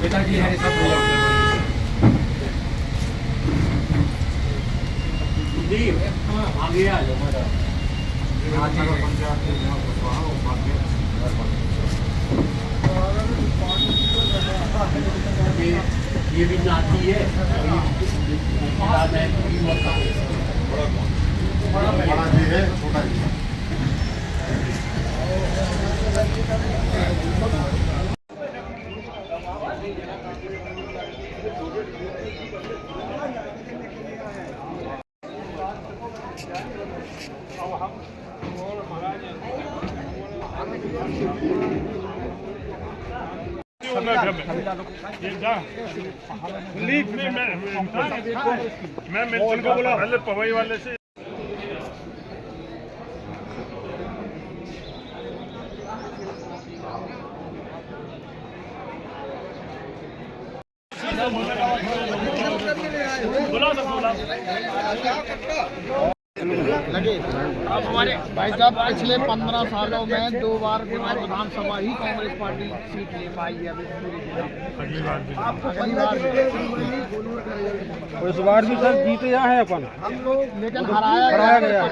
पिताजी है सब कुलदीप आगे आ जाओ। ये भी नाती है। मैं मिल्टन को बोला पहले पवई वाले से। लगे। अब हमारे भाई साहब पिछले 15 सालों में 2 बार विधानसभा ही कांग्रेस पार्टी सीट ले पाई है। अगली बार भी इस बार भी सर जीते यहाँ है अपन, हम लोग लेकिन हराया गया है।